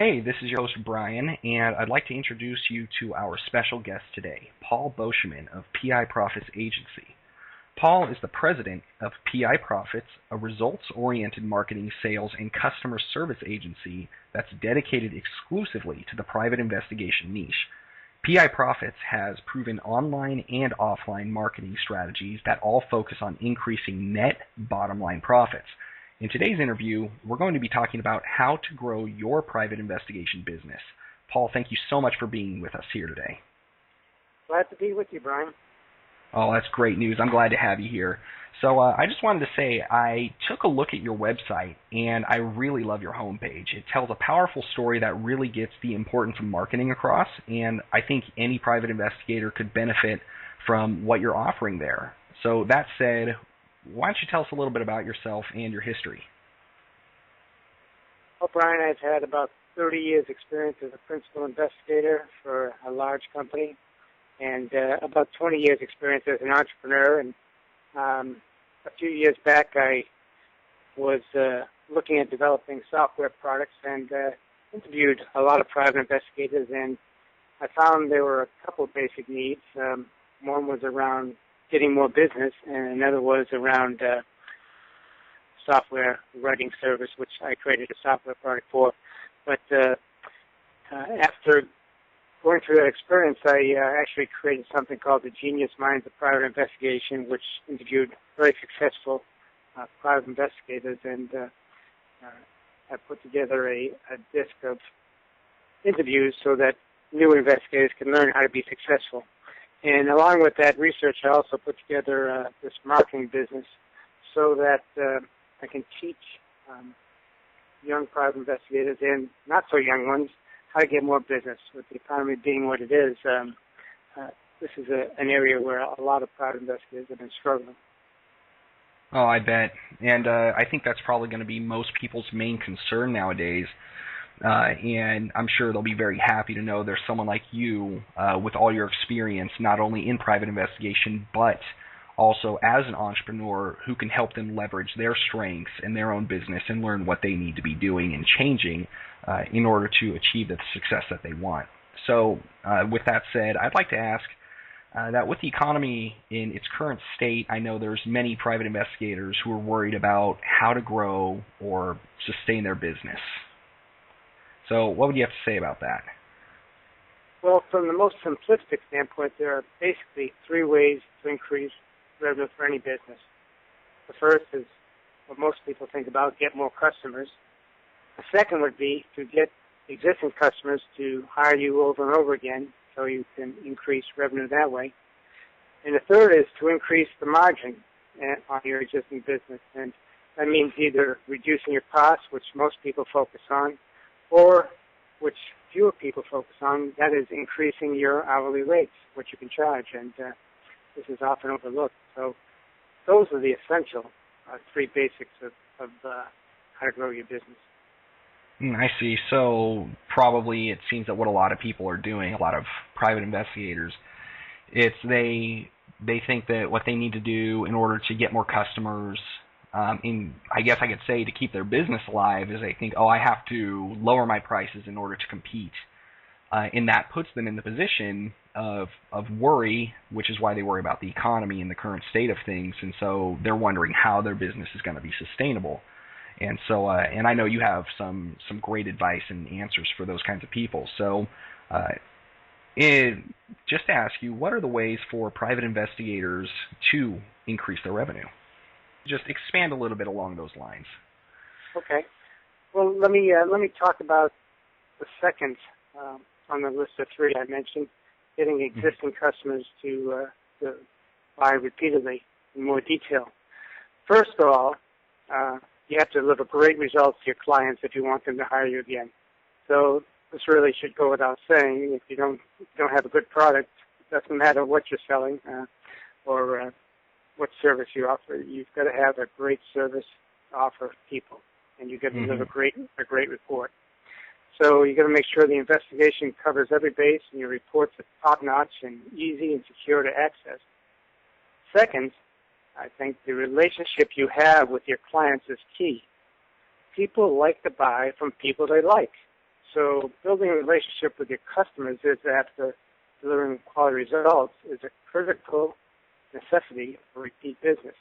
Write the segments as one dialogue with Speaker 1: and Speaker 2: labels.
Speaker 1: Hey, this is your host Brian, and I'd like to introduce you to our special guest today, Paul Beauchemin of PI Profits Agency. Paul is the president of PI Profits, a results-oriented marketing, sales, and customer service agency that's dedicated exclusively to the private investigation niche. PI Profits has proven online and offline marketing strategies that all focus on increasing net bottom line profits. In today's interview, we're going to be talking about how to grow your private investigation business. Paul, thank you so much for being with us here today.
Speaker 2: Glad to be with you, Brian.
Speaker 1: Oh, that's great news. I'm glad to have you here. So I just wanted to say I took a look at your website, and I really love your homepage. It tells a powerful story that really gets the importance of marketing across, and I think any private investigator could benefit from what you're offering there. So that said, why don't you tell us a little bit about yourself and your history?
Speaker 2: Well, Brian, I've had about 30 years experience as a principal investigator for a large company and about 20 years experience as an entrepreneur. And a few years back, I was looking at developing software products and interviewed a lot of private investigators, and I found there were a couple of basic needs. One was around getting more business, and another was around software writing service, which I created a software product for. But after going through that experience, I actually created something called the Genius Minds of Private Investigation, which interviewed very successful private investigators, and I put together a disc of interviews so that new investigators can learn how to be successful. And along with that research, I also put together this marketing business so that I can teach young private investigators and not so young ones how to get more business. With the economy being what it is, this is an area where a lot of private investigators have been struggling.
Speaker 1: Oh, I bet. And I think that's probably going to be most people's main concern nowadays. And I'm sure they'll be very happy to know there's someone like you with all your experience, not only in private investigation, but also as an entrepreneur who can help them leverage their strengths in their own business and learn what they need to be doing and changing in order to achieve the success that they want. So with that said, I'd like to ask that with the economy in its current state, I know there's many private investigators who are worried about how to grow or sustain their business. So what would you have to say about that?
Speaker 2: Well, from the most simplistic standpoint, there are basically three ways to increase revenue for any business. The first is what most people think about, get more customers. The second would be to get existing customers to hire you over and over again so you can increase revenue that way. And the third is to increase the margin on your existing business. And that means either reducing your costs, which most people focus on, or which fewer people focus on, that is increasing your hourly rates, what you can charge, and this is often overlooked. So those are the essential three basics of how to grow your business.
Speaker 1: I see. So probably it seems that what a lot of people are doing, a lot of private investigators, it's they think that what they need to do in order to get more customers, I guess I could say to keep their business alive, is they think, oh, I have to lower my prices in order to compete. And that puts them in the position of worry, which is why they worry about the economy and the current state of things. And so they're wondering how their business is going to be sustainable. And so, and I know you have some great advice and answers for those kinds of people. So just to ask you, what are the ways for private investigators to increase their revenue? Just expand a little bit along those lines.
Speaker 2: Okay. Well, let me talk about the second on the list of three I mentioned, getting existing customers to buy repeatedly in more detail. First of all, you have to deliver great results to your clients if you want them to hire you again. So this really should go without saying. If you don't have a good product, it doesn't matter what you're selling or what service you offer. You've got to have a great service to offer people, and you've got to deliver a great report. So you've got to make sure the investigation covers every base and your reports are top-notch and easy and secure to access. Second, I think the relationship you have with your clients is key. People like to buy from people they like. So building a relationship with your customers is after delivering quality results is a critical necessity for repeat business.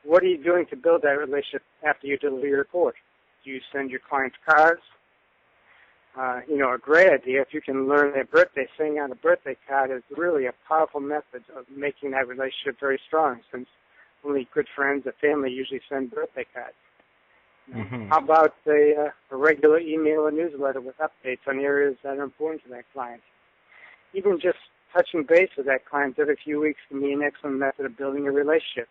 Speaker 2: What are you doing to build that relationship after you deliver your report? Do you send your clients cards? A great idea, if you can learn their birthday, sending out a birthday card is really a powerful method of making that relationship very strong, since only good friends or family usually send birthday cards. How about a regular email or newsletter with updates on areas that are important to that client? Even just touching base with that client every few weeks can be an excellent method of building a relationship.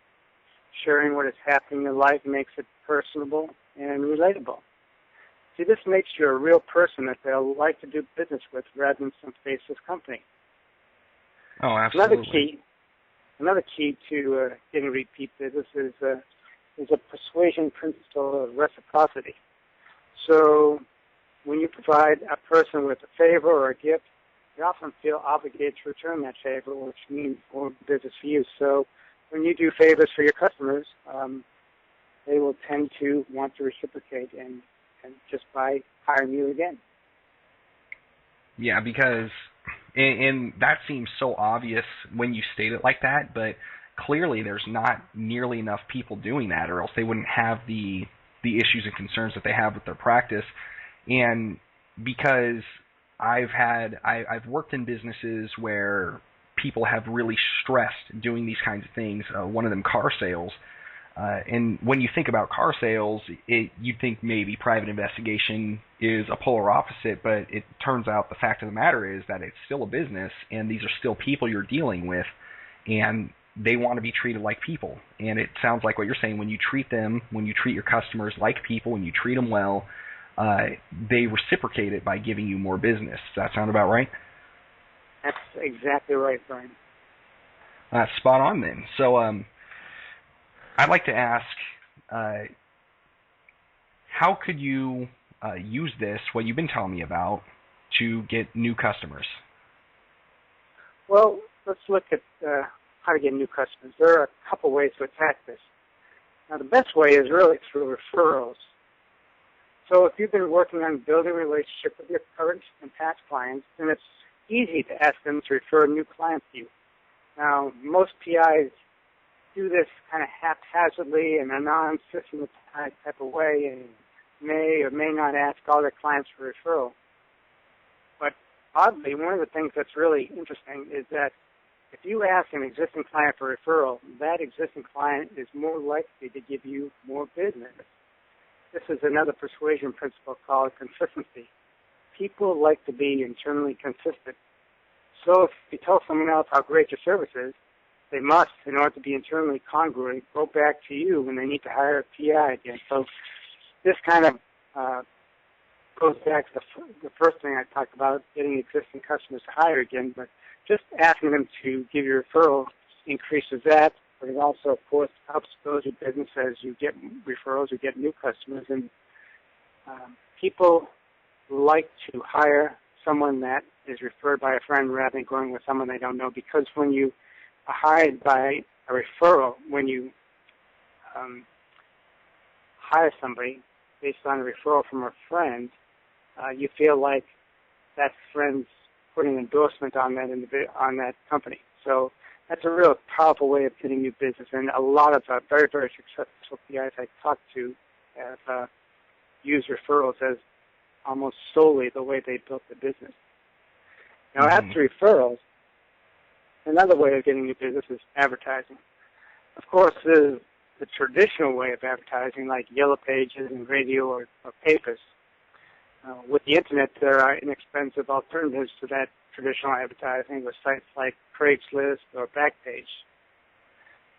Speaker 2: Sharing what is happening in your life makes it personable and relatable. See, this makes you a real person that they'll like to do business with rather than some faceless company.
Speaker 1: Oh, absolutely.
Speaker 2: Another key to getting repeat business is a persuasion principle of reciprocity. So when you provide a person with a favor or a gift, you often feel obligated to return that favor, which means more business for you. So when you do favors for your customers, they will tend to want to reciprocate and just by hiring you again.
Speaker 1: Yeah, because, and that seems so obvious when you state it like that, but clearly there's not nearly enough people doing that, or else they wouldn't have the issues and concerns that they have with their practice. And because I've worked in businesses where people have really stressed doing these kinds of things, one of them car sales. And when you think about car sales, you'd think maybe private investigation is a polar opposite, but it turns out the fact of the matter is that it's still a business, and these are still people you're dealing with, and they want to be treated like people. And it sounds like what you're saying, when you treat your customers like people, when you treat them well, they reciprocate it by giving you more business. Does that sound about right?
Speaker 2: That's exactly right, Brian.
Speaker 1: Spot on then. So, I'd like to ask, how could you use this, what you've been telling me about, to get new customers?
Speaker 2: Well, let's look at how to get new customers. There are a couple ways to attack this. Now, the best way is really through referrals. So if you've been working on building a relationship with your current and past clients, then it's easy to ask them to refer new clients to you. Now, most PIs do this kind of haphazardly in a non-systematized type of way and may or may not ask all their clients for referral. But oddly, one of the things that's really interesting is that if you ask an existing client for referral, that existing client is more likely to give you more business. This is another persuasion principle called consistency. People like to be internally consistent. So if you tell someone else how great your service is, they must, in order to be internally congruent, go back to you when they need to hire a PI again. So this kind of goes back to the first thing I talked about, getting existing customers to hire again, but just asking them to give you a referral increases that, but it also, of course, helps build your business as you get referrals, you get new customers, and people like to hire someone that is referred by a friend rather than going with someone they don't know, because when you are hired by a referral, when you hire somebody based on a referral from a friend, you feel like that friend's putting an endorsement on that company. So that's a real powerful way of getting new business, and a lot of very, very successful PIs I talk to have used referrals as almost solely the way they built the business. Now, after referrals, another way of getting new business is advertising. Of course, there's the traditional way of advertising, like Yellow Pages and radio or papers. With the Internet, there are inexpensive alternatives to that traditional advertising with sites like Craigslist or Backpage.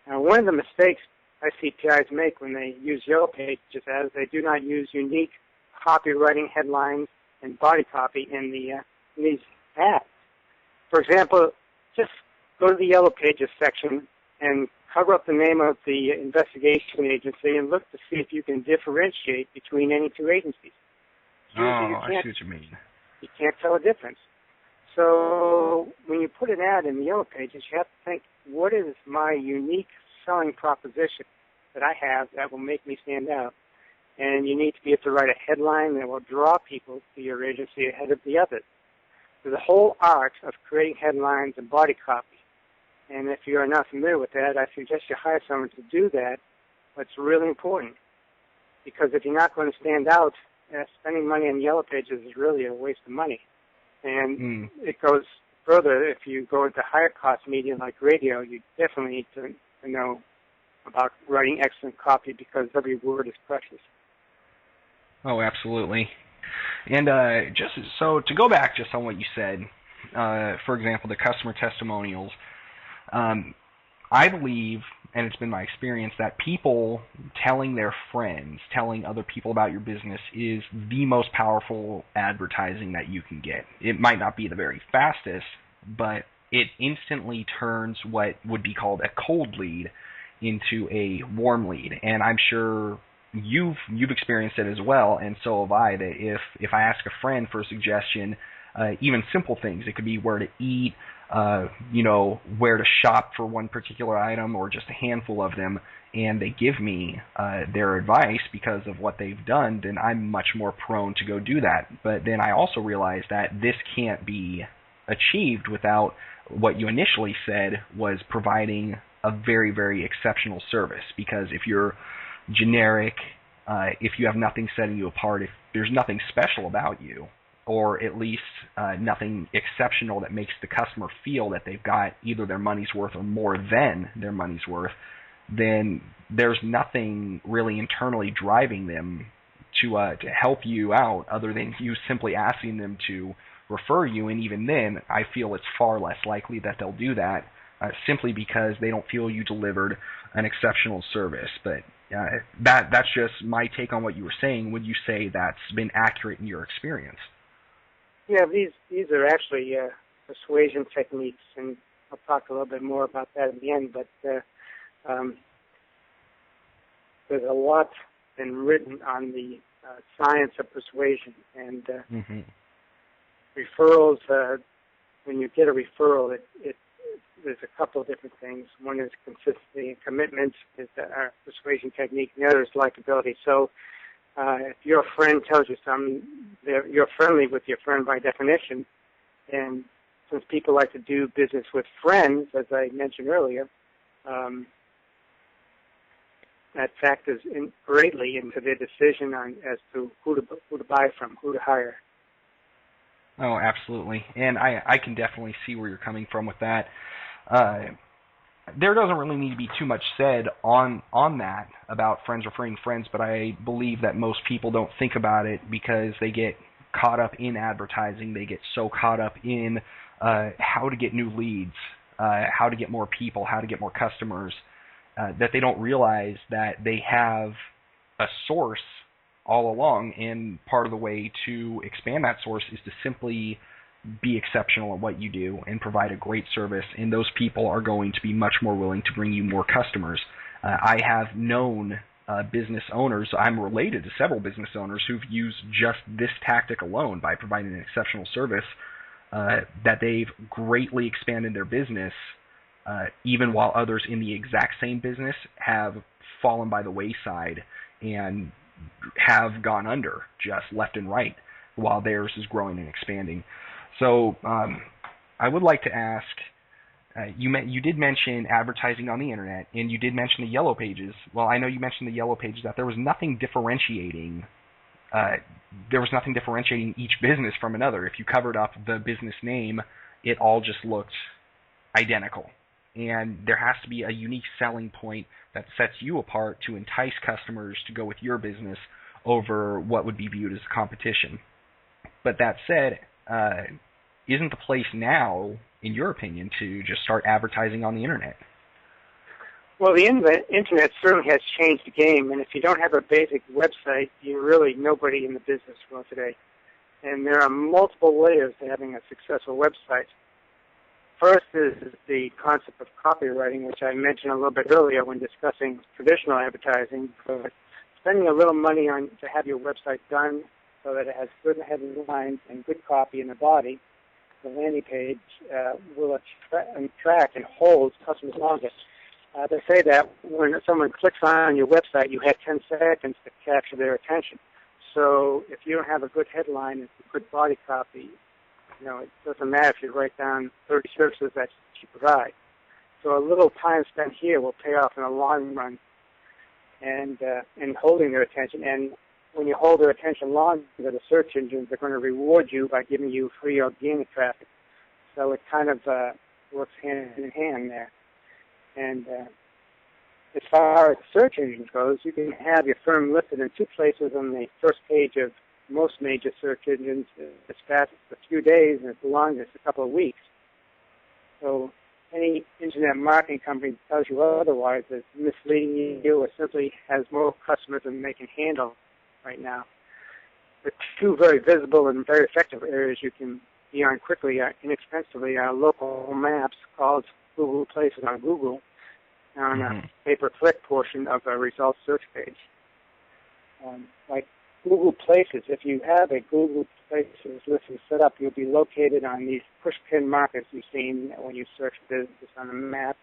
Speaker 2: Now, one of the mistakes I see PIs make when they use Yellow Pages is they do not use unique copywriting headlines and body copy in these ads. For example, just go to the Yellow Pages section and cover up the name of the investigation agency and look to see if you can differentiate between any two agencies.
Speaker 1: I see what you mean.
Speaker 2: You can't tell a difference. So when you put an ad in the Yellow Pages, you have to think, what is my unique selling proposition that I have that will make me stand out? and you need to be able to write a headline that will draw people to your agency ahead of the others. There's a whole art of creating headlines and body copy. And if you're not familiar with that, I suggest you hire someone to do that. It's really important, because if you're not going to stand out, spending money on Yellow Pages is really a waste of money. And it goes further. If you go into higher cost media like radio, you definitely need to know about writing excellent copy, because every word is precious.
Speaker 1: Oh, absolutely. And just so to go back just on what you said, for example, the customer testimonials, I believe, and it's been my experience, that people telling their friends, telling other people about your business is the most powerful advertising that you can get. It might not be the very fastest, but it instantly turns what would be called a cold lead into a warm lead. And I'm sure you've experienced it as well, and so have I, that if I ask a friend for a suggestion, even simple things, it could be where to eat, where to shop for one particular item or just a handful of them, and they give me their advice because of what they've done, then I'm much more prone to go do that. But then I also realize that this can't be achieved without what you initially said was providing a very, very exceptional service. Because if you're generic, if you have nothing setting you apart, if there's nothing special about you, or at least nothing exceptional that makes the customer feel that they've got either their money's worth or more than their money's worth, then there's nothing really internally driving them to help you out other than you simply asking them to refer you. And even then, I feel it's far less likely that they'll do that simply because they don't feel you delivered an exceptional service. But that's just my take on what you were saying. Would you say that's been accurate in your experience?
Speaker 2: Yeah, these are actually persuasion techniques, and I'll talk a little bit more about that at the end. But there's a lot been written on the science of persuasion, and referrals. When you get a referral, there's a couple of different things. One is consistency and commitment, is our persuasion technique. The other is likability. So if your friend tells you something, you're friendly with your friend by definition. And since people like to do business with friends, as I mentioned earlier, that factors in greatly into their decision as to who to buy from, who to hire.
Speaker 1: Oh, absolutely. And I can definitely see where you're coming from with that. There doesn't really need to be too much said on that about friends referring friends, but I believe that most people don't think about it because they get caught up in advertising. They get so caught up in how to get new leads, how to get more people, how to get more customers, that they don't realize that they have a source all along, and part of the way to expand that source is to simply be exceptional at what you do and provide a great service, and those people are going to be much more willing to bring you more customers. I have known business owners, I'm related to several business owners who've used just this tactic alone by providing an exceptional service, that they've greatly expanded their business, even while others in the exact same business have fallen by the wayside and have gone under just left and right while theirs is growing and expanding. So I would like to ask, you did mention advertising on the internet, and you did mention the Yellow Pages. Well, I know you mentioned the Yellow Pages, that there was nothing differentiating each business from another. If you covered up the business name, it all just looked identical. And there has to be a unique selling point that sets you apart to entice customers to go with your business over what would be viewed as competition. But that said, isn't the place now, in your opinion, to just start advertising on the internet?
Speaker 2: Well, the internet certainly has changed the game, and if you don't have a basic website, you're really nobody in the business world today. And there are multiple layers to having a successful website. First is the concept of copywriting, which I mentioned a little bit earlier when discussing traditional advertising. But spending a little money to have your website done so that it has good headlines and good copy in the body, the landing page will attract and hold customers longer. They say that when someone clicks on your website, you have 10 seconds to capture their attention. So if you don't have a good headline and a good body copy, it doesn't matter if you write down 30 services that you provide. So a little time spent here will pay off in the long run, and holding their attention. And when you hold their attention longer, the search engines are going to reward you by giving you free organic traffic. So it kind of works hand in hand there. And as far as search engines goes, you can have your firm listed in 2 places on the first page of most major search engines as fast as a few days, and as long as a couple of weeks. So any internet marketing company that tells you otherwise is misleading you or simply has more customers than they can handle right now. The 2 very visible and very effective areas you can be on quickly, inexpensively, are local maps called Google Places on Google, on a pay-per-click portion of a results search page. Like Google Places, if you have a Google Places listing set up, you'll be located on these push-pin markers you've seen when you search business on the map.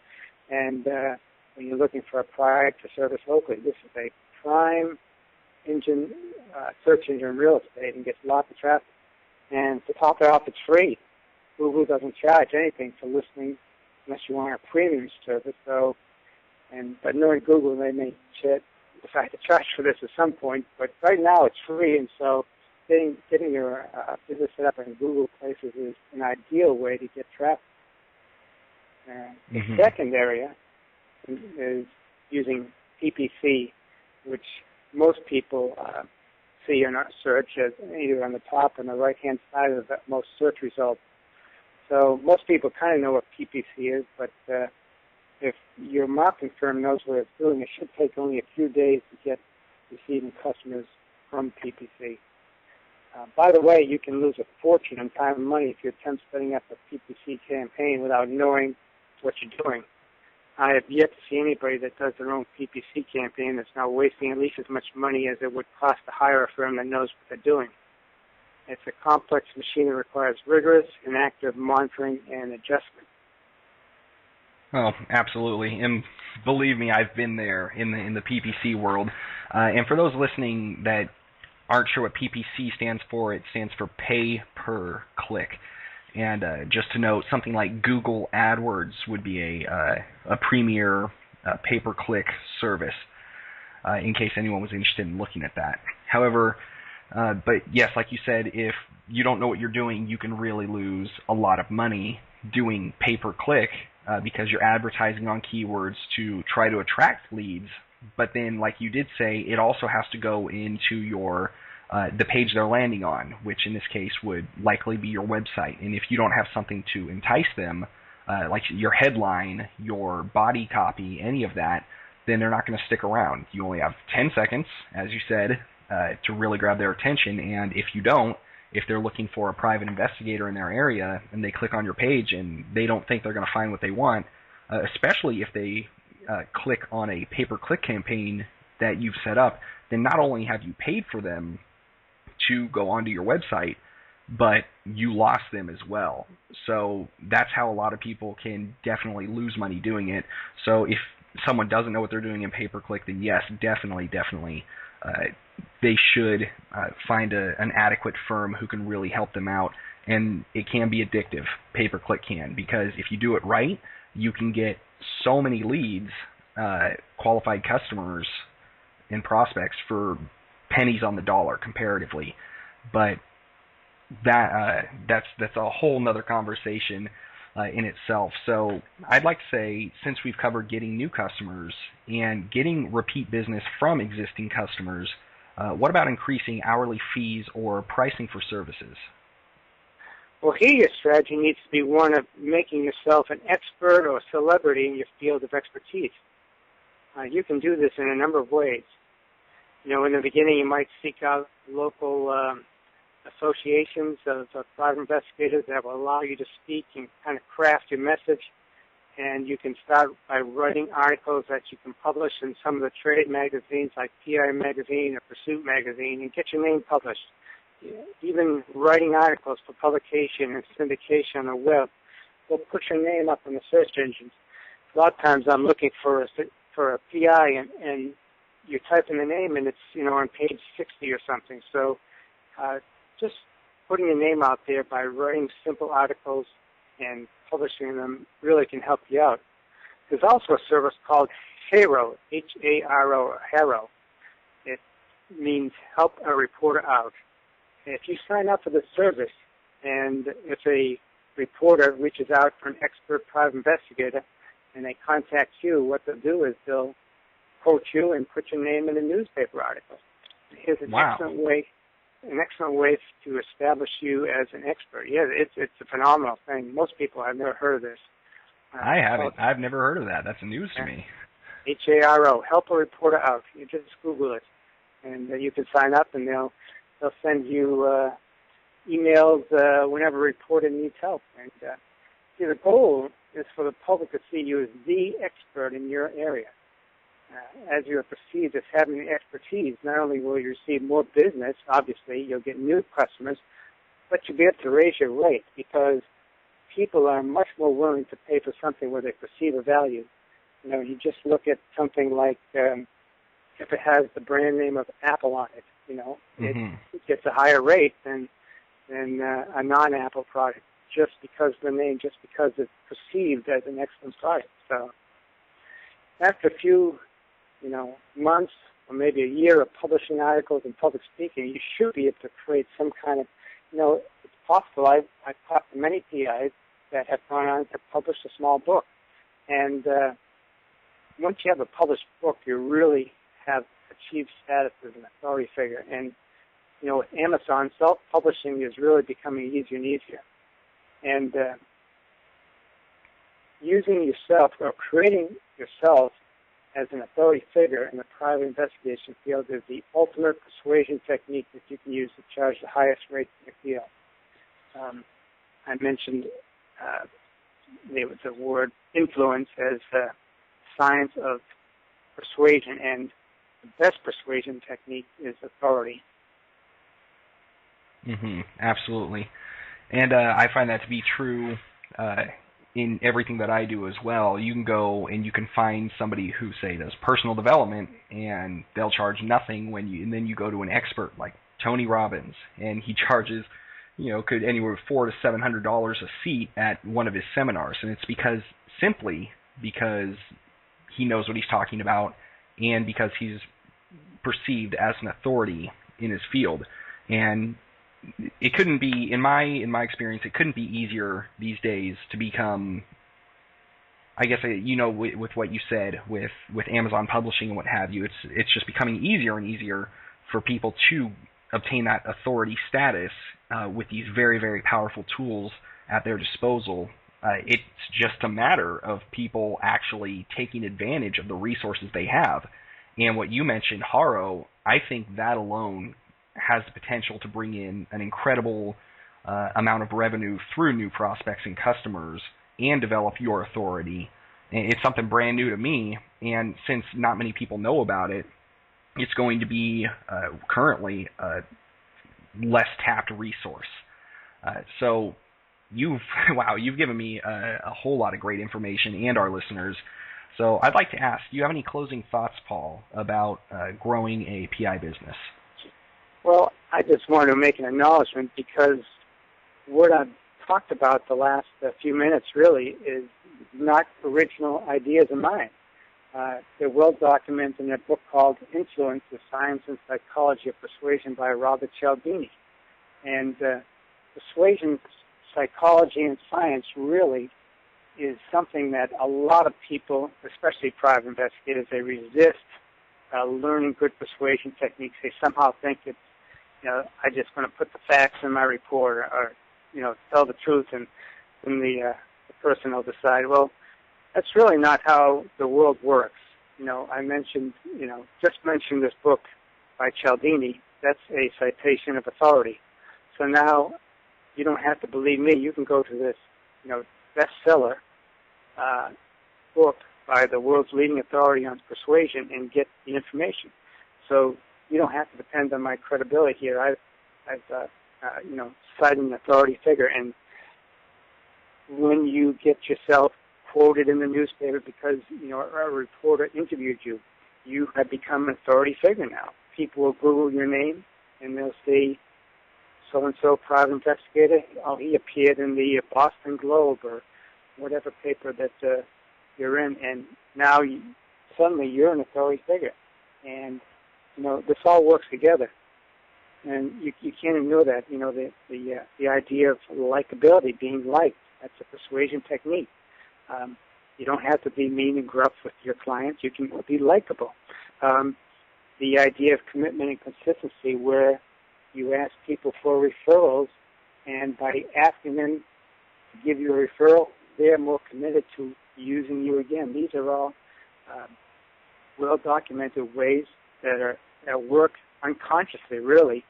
Speaker 2: And when you're looking for a product or service locally, this is a prime engine, search engine real estate, and gets lots of traffic. And to top it off, it's free. Google doesn't charge anything for listening unless you want a premium service. But knowing Google, they may decide to charge for this at some point. But right now, it's free, and so getting your business set up in Google Places is an ideal way to get traffic. The second area is using PPC, which most people see in our search as either on the top or on the right-hand side of most search results. So most people kind of know what PPC is, but if your marketing firm knows what it's doing, it should take only a few days to get receiving customers from PPC. By the way, you can lose a fortune in time and money if you attempt setting up a PPC campaign without knowing what you're doing. I have yet to see anybody that does their own PPC campaign that's now wasting at least as much money as it would cost to hire a firm that knows what they're doing. It's a complex machine that requires rigorous and active monitoring and adjustment.
Speaker 1: Oh, absolutely. And believe me, I've been there in the PPC world. And for those listening that aren't sure what PPC stands for, it stands for pay per click. And just to note, something like Google AdWords would be a premier pay-per-click service, in case anyone was interested in looking at that. However, but yes, like you said, if you don't know what you're doing, you can really lose a lot of money doing pay-per-click because you're advertising on keywords to try to attract leads. But then, like you did say, it also has to go into your the page they're landing on, which in this case would likely be your website. And if you don't have something to entice them, like your headline, your body copy, any of that, then they're not going to stick around. You only have 10 seconds, as you said, to really grab their attention. And if you don't, if they're looking for a private investigator in their area and they click on your page and they don't think they're going to find what they want, especially if they click on a pay-per-click campaign that you've set up, then not only have you paid for them to go onto your website, but you lost them as well. So that's how a lot of people can definitely lose money doing it. So if someone doesn't know what they're doing in pay-per-click, then yes, definitely, they should find an adequate firm who can really help them out. And it can be addictive, pay-per-click can, because if you do it right, you can get so many leads, qualified customers and prospects for pennies on the dollar comparatively. But that's a whole nother conversation in itself. So I'd like to say, since we've covered getting new customers and getting repeat business from existing customers, what about increasing hourly fees or pricing for services?
Speaker 2: Well, here your strategy needs to be one of making yourself an expert or a celebrity in your field of expertise. You can do this in a number of ways. In the beginning, you might seek out local associations of private investigators that will allow you to speak and kind of craft your message. And you can start by writing articles that you can publish in some of the trade magazines like PI Magazine or Pursuit Magazine and get your name published. Even writing articles for publication and syndication on the web will put your name up in the search engines. a lot of times I'm looking for a PI, and you type in the name, and it's on page 60 or something. So just putting your name out there by writing simple articles and publishing them really can help you out. There's also a service called HARO, H-A-R-O, HARO. It means Help a Reporter Out. If you sign up for the service, and if a reporter reaches out for an expert private investigator and they contact you, what they'll do is they'll quote you and put your name in a newspaper article. Here's an excellent way to establish you as an expert. Yeah, it's a phenomenal thing. Most people have never heard of this.
Speaker 1: I haven't. I've never heard of that. That's news to me.
Speaker 2: HARO, Help a Reporter Out. You just Google it, and you can sign up, and they'll send you emails whenever a reporter needs help. And the goal is for the public to see you as the expert in your area. As you are perceived as having the expertise, not only will you receive more business, obviously, you'll get new customers, but you'll be able to raise your rate because people are much more willing to pay for something where they perceive a value. You just look at something like if it has the brand name of Apple on it, it gets a higher rate than a non-Apple product just because of the name, just because it's perceived as an excellent product. So after a few, months or maybe a year of publishing articles and public speaking, you should be able to create some kind of, it's possible. I've talked to many PIs that have gone on to publish a small book. And once you have a published book, you really have achieved status as an authority figure. And, with Amazon, self-publishing is really becoming easier and easier. And using yourself or creating yourself as an authority figure in the private investigation field is the ultimate persuasion technique that you can use to charge the highest rates in the field. I mentioned the word influence as science of persuasion, and the best persuasion technique is authority.
Speaker 1: Absolutely. And I find that to be true in everything that I do as well. You can go and you can find somebody who, say, does personal development, and they'll charge nothing and then you go to an expert like Tony Robbins, and he charges, could anywhere $400 to $700 a seat at one of his seminars, and it's simply because he knows what he's talking about, and because he's perceived as an authority in his field. And it couldn't be, in my experience, it couldn't be easier these days to become, I guess, with what you said with Amazon publishing and what have you, it's just becoming easier and easier for people to obtain that authority status with these very, very powerful tools at their disposal. It's just a matter of people actually taking advantage of the resources they have. And what you mentioned, Haro, I think that alone has the potential to bring in an incredible amount of revenue through new prospects and customers and develop your authority. It's something brand new to me, and since not many people know about it, it's going to be currently a less tapped resource. So you've given me a whole lot of great information, and our listeners. So I'd like to ask, do you have any closing thoughts, Paul, about growing a PI business?
Speaker 2: Well, I just want to make an acknowledgement because what I've talked about the last few minutes really is not original ideas of mine. They're well documented in a book called Influence, the Science and Psychology of Persuasion by Robert Cialdini. And persuasion, psychology, and science really is something that a lot of people, especially private investigators, they resist learning good persuasion techniques. They somehow think it's, I'm just going to put the facts in my report or tell the truth and the person will decide. Well, that's really not how the world works. I mentioned, just mentioned this book by Cialdini. That's a citation of authority. So now you don't have to believe me. You can go to this, bestseller book by the world's leading authority on persuasion and get the information. So you don't have to depend on my credibility here. I've cited an authority figure, and when you get yourself quoted in the newspaper because, a reporter interviewed you. You have become an authority figure now. People will Google your name, and they'll say, so-and-so private investigator, he appeared in the Boston Globe or whatever paper that you're in, and now suddenly you're an authority figure. And, this all works together. And you can't ignore that, the idea of likability, being liked. That's a persuasion technique. You don't have to be mean and gruff with your clients. You can be likable. The idea of commitment and consistency, where you ask people for referrals, and by asking them to give you a referral, they're more committed to using you again. These are all well-documented ways that work unconsciously, really.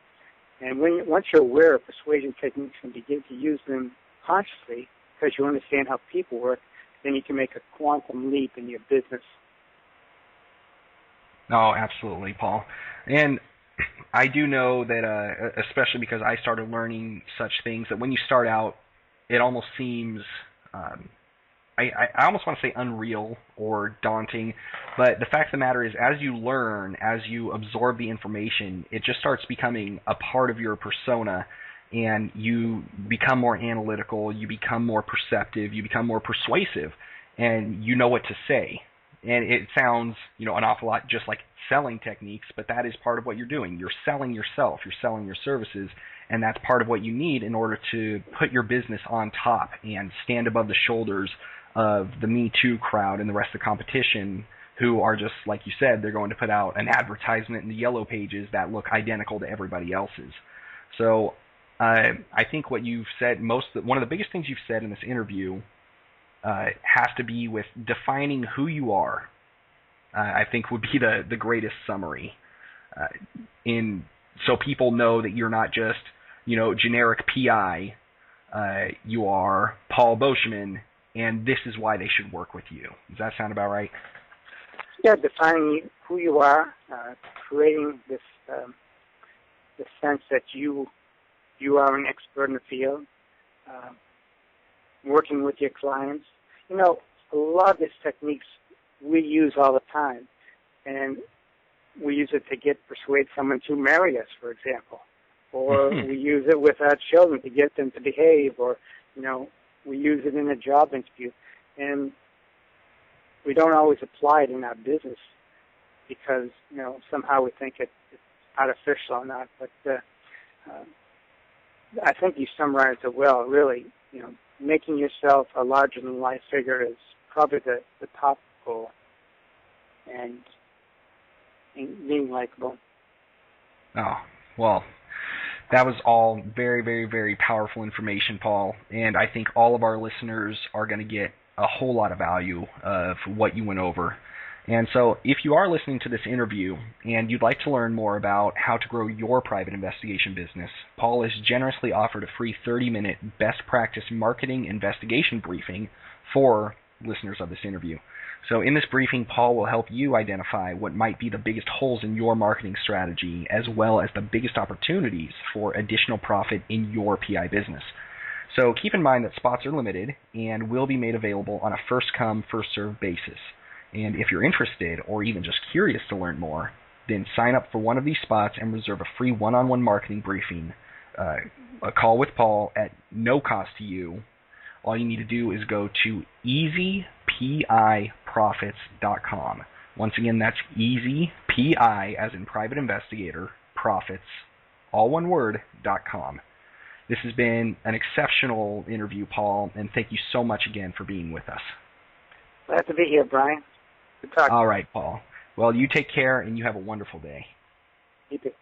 Speaker 2: And once you're aware of persuasion techniques and begin to use them consciously, because you understand how people work, then you can make a quantum leap in your business.
Speaker 1: Oh, absolutely, Paul. And I do know that, especially because I started learning such things, that when you start out, it almost seems, I almost want to say unreal or daunting, but the fact of the matter is, as you learn, as you absorb the information, it just starts becoming a part of your persona, and you become more analytical, you become more perceptive, you become more persuasive, and you know what to say. And it sounds, an awful lot just like selling techniques, but that is part of what you're doing. You're selling yourself, you're selling your services, and that's part of what you need in order to put your business on top and stand above the shoulders of the Me Too crowd and the rest of the competition, who are just, like you said, they're going to put out an advertisement in the yellow pages that look identical to everybody else's. So I think what you've said, one of the biggest things you've said in this interview has to be with defining who you are. I think would be the greatest summary. So people know that you're not just, generic PI. You are Paul Beauchemin, and this is why they should work with you. Does that sound about right?
Speaker 2: Yeah, defining who you are, creating this sense that you are an expert in the field, working with your clients. A lot of these techniques we use all the time, and we use it to persuade someone to marry us, for example, or we use it with our children to get them to behave, or we use it in a job interview, and we don't always apply it in our business because somehow we think it's artificial or not. But I think you summarized it well. Really, making yourself a larger-than-life figure is probably the top goal, and being likable.
Speaker 1: Oh, well, that was all very, very, very powerful information, Paul, and I think all of our listeners are going to get a whole lot of value of what you went over. And so if you are listening to this interview and you'd like to learn more about how to grow your private investigation business, Paul has generously offered a free 30-minute best practice marketing investigation briefing for listeners of this interview. So in this briefing, Paul will help you identify what might be the biggest holes in your marketing strategy, as well as the biggest opportunities for additional profit in your PI business. So keep in mind that spots are limited and will be made available on a first-come, first-served basis. And if you're interested or even just curious to learn more, then sign up for one of these spots and reserve a free one-on-one marketing briefing, a call with Paul at no cost to you. All you need to do is go to easypiprofits.com. Once again, that's easypi, as in private investigator, profits, all one word, .com. This has been an exceptional interview, Paul, and thank you so much again for being with us.
Speaker 2: Glad to be here, Brian. Good talk.
Speaker 1: All right, Paul. Well, you take care, and you have a wonderful day.
Speaker 2: You too.